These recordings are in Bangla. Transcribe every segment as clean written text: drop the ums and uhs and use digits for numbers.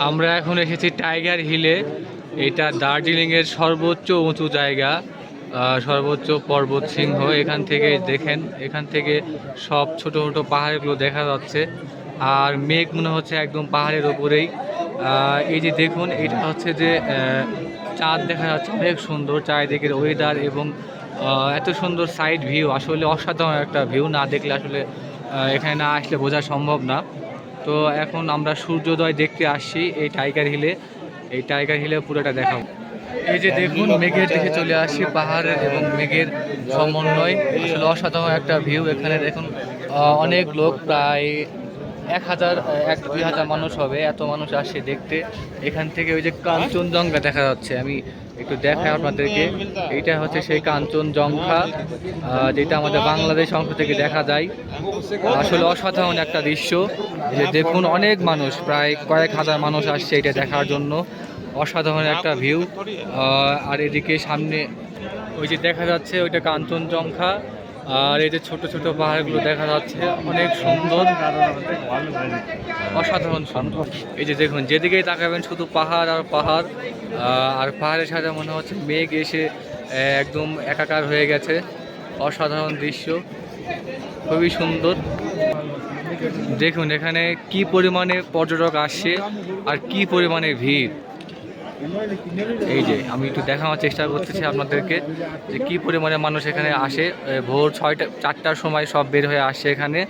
আমরা এখন এসেছি টাইগার হিলে। এটা দার্জিলিংয়ের সর্বোচ্চ উঁচু জায়গা, সর্বোচ্চ পর্বত সিংহ। এখান থেকে দেখেন, এখান থেকে সব ছোট ছোট পাহাড়গুলো দেখা যাচ্ছে। আর মেঘ মনে হচ্ছে একদম পাহাড়ের ওপরেই। এই যে দেখুন, এটা হচ্ছে যে চাঁদ দেখা যাচ্ছে, অনেক সুন্দর চারিদিকের ওয়েদার এবং এত সুন্দর সাইড ভিউ। আসলে অসাধারণ একটা ভিউ, না দেখলে আসলে এখানে না আসলে বোঝা সম্ভব না। তো এখন আমরা সূর্যোদয় দেখতে আসছি এই টাইগার হিলে। এই টাইগার হিলে পুরোটা দেখাবো। এই যে দেখুন, মেঘের দিকে চলে আসছি, পাহাড়ের এবং মেঘের সমন্বয়, আসলে অসাধারণ একটা ভিউ। এখানে দেখুন অনেক লোক, প্রায় 1,000-2,000 মানুষ হবে, এত মানুষ আসছে দেখতে। এখান থেকে ওই যে কাঞ্চনজঙ্ঘা দেখা যাচ্ছে, আমি একটু দেখাই আপনাদেরকে। এইটা হচ্ছে সেই কাঞ্চনজঙ্ঘা, যেটা আমাদের বাংলাদেশ অংশ থেকে দেখা যায়। আসলে অসাধারণ একটা দৃশ্য। যে দেখুন, অনেক মানুষ, প্রায় কয়েক হাজার মানুষ আসছে এটা দেখার জন্য। অসাধারণ একটা ভিউ। আর এদিকে সামনে ওই যে দেখা যাচ্ছে, ওইটা কাঞ্চনজঙ্ঘা। আর এই যে ছোট ছোট পাহাড়গুলো দেখা যাচ্ছে, অনেক সুন্দর, অসাধারণ সুন্দর। এই যে দেখুন, যেদিকেই তাকাবেন শুধু পাহাড় আর পাহাড়। আর পাহাড়ের সাথে মনে হচ্ছে মেঘ এসে একদম একাকার হয়ে গেছে। অসাধারণ দৃশ্য, খুবই সুন্দর। দেখুন এখানে কি পরিমাণে পর্যটক আসছে আর কি পরিমাণে ভিড়। এই যে আমি একটু দেখানোর চেষ্টা করতেছি আপনাদেরকে যে কি পরিমাণে মানুষ এখানে আসে। ভোর 4টার সময় সব বের হয়ে আসছে এখানে।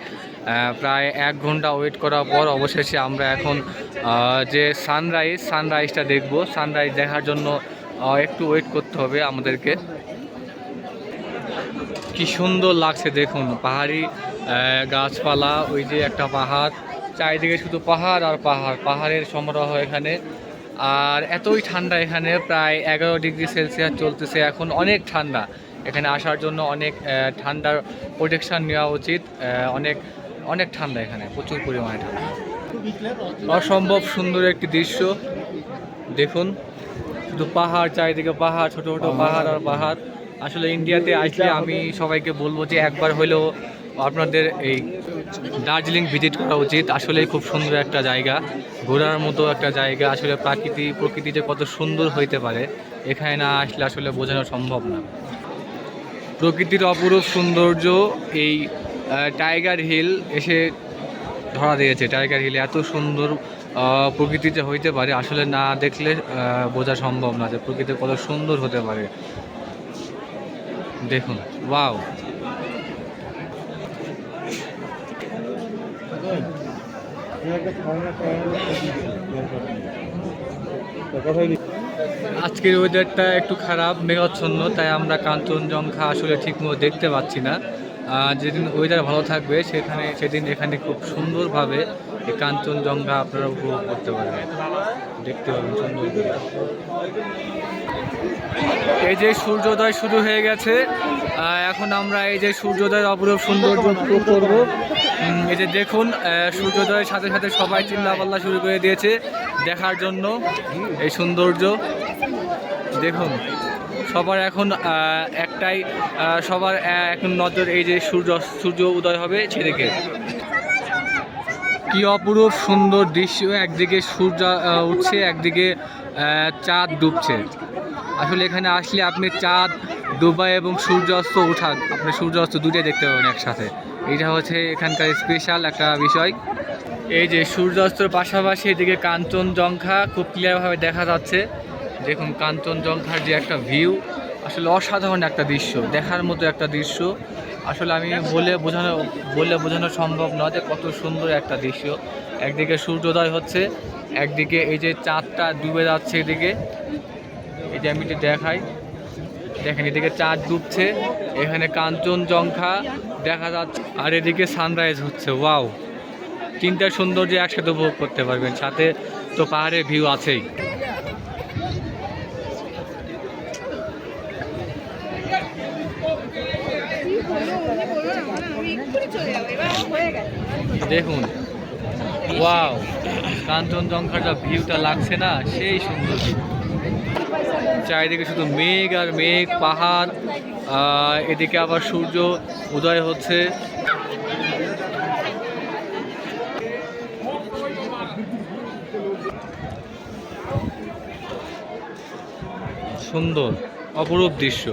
প্রায় 1 ঘন্টা ওয়েট করার পর অবশেষে আমরা এখন যে সানরাইজটা দেখব। সানরাইজ দেখার জন্য একটু ওয়েট করতে হবে আমাদেরকে। কি সুন্দর লাগছে দেখুন, পাহাড়ি গাছপালা, ওই যে একটা পাহাড়, চারিদিকে শুধু পাহাড় আর পাহাড়, পাহাড়ের সমারোহ এখানে। আর এতই ঠান্ডা এখানে, প্রায় 11 ডিগ্রি সেলসিয়াস চলতেছে এখন, অনেক ঠান্ডা। এখানে আসার জন্য অনেক ঠান্ডার প্রোটেকশান নেওয়া উচিত। অনেক অনেক ঠান্ডা এখানে, প্রচুর পরিমাণে ঠান্ডা। অসম্ভব সুন্দর একটি দৃশ্য দেখুন, শুধু পাহাড়, চারিদিকে পাহাড়, ছোট ছোট পাহাড় আর পাহাড়। আসলে ইন্ডিয়াতে আসলে আমি সবাইকে বলবো যে একবার হলেও আপনাদের এই দার্জিলিং ভিজিট করা উচিত। আসলে খুব সুন্দর একটা জায়গা, ঘোরার মতো একটা জায়গা। আসলে প্রকৃতি যে কত সুন্দর হইতে পারে, এখানে না আসলে আসলে বোঝানো সম্ভব না। প্রকৃতির অপরূপ সৌন্দর্য এই টাইগার হিল এসে ধরা দিয়েছে। টাইগার হিলে এত সুন্দর প্রকৃতি যে হইতে পারে, আসলে না দেখলে বোঝা সম্ভব না যে প্রকৃতি কত সুন্দর হতে পারে। দেখুন, ওয়াও। আজকের ওয়েদারটা একটু খারাপ, মেঘাচ্ছন্ন, তাই আমরা কাঞ্চনজঙ্ঘা আসলে ঠিকমতো দেখতে পাচ্ছি না। যেদিন ওয়েদার ভালো থাকবে সেদিন এখানে খুব সুন্দরভাবে এই কাঞ্চনজঙ্ঘা আপনারা উপভোগ করতে পারবেন, দেখতে পাবেন সুন্দর করে। এই যে সূর্যোদয় শুরু হয়ে গেছে, এখন আমরা এই যে সূর্যোদয়ের অপরূপ সৌন্দর্য উপভোগ করব। এই যে দেখুন, সূর্যোদয়ের সাথে সাথে সবাই চিল্লাপাল্লা শুরু করে দিয়েছে দেখার জন্য এই সৌন্দর্য। দেখুন, সবার এখন সবার এখন নজর এই যে সূর্য উদয় হবে সেদিকে। কি অপরূপ সুন্দর দৃশ্য, একদিকে সূর্য উঠছে, একদিকে চাঁদ ডুবছে। আসলে এখানে আসলে আপনি চাঁদ ডোবা এবং সূর্যাস্ত ওঠা, আপনি সূর্যাস্ত দুটোই দেখতে পাবেন একসাথে। এইটা হচ্ছে এখানকার স্পেশাল একটা বিষয়। এই যে সূর্যাস্তের পাশাপাশি এদিকে কাঞ্চনজঙ্ঘা খুব ক্লিয়ারভাবে দেখা যাচ্ছে। দেখুন কাঞ্চনজঙ্ঘার যে একটা ভিউ, আসলে অসাধারণ একটা দৃশ্য, দেখার মতো একটা দৃশ্য। আসলে আমি বলে বোঝানো সম্ভব নয় যে কত সুন্দর একটা দৃশ্য। একদিকে সূর্যোদয় হচ্ছে, একদিকে এই যে চাঁদটা ডুবে যাচ্ছে এদিকে। এই যে আমি একটু দেখাই, দেখেন এদিকে চাঁদ ডুবছে, এখানে কাঞ্চনজঙ্ঘা দেখা যাচ্ছে, আর এদিকে সানরাইজ হচ্ছে। ওয়াও, তিনটা সৌন্দর্য একসাথে উপভোগ করতে পারবেন, সাথে তো পাহাড়ের ভিউ আছেই। দেখুন, ওয়াও, কাঞ্চনজঙ্ঘার যা ভিউটা লাগছে না, সেই সুন্দর। চারিদিকে শুধু মেঘ আর মেঘ, পাহাড়, এদিকে আবার সূর্য উদয় হচ্ছে। সুন্দর অপরূপ দৃশ্য।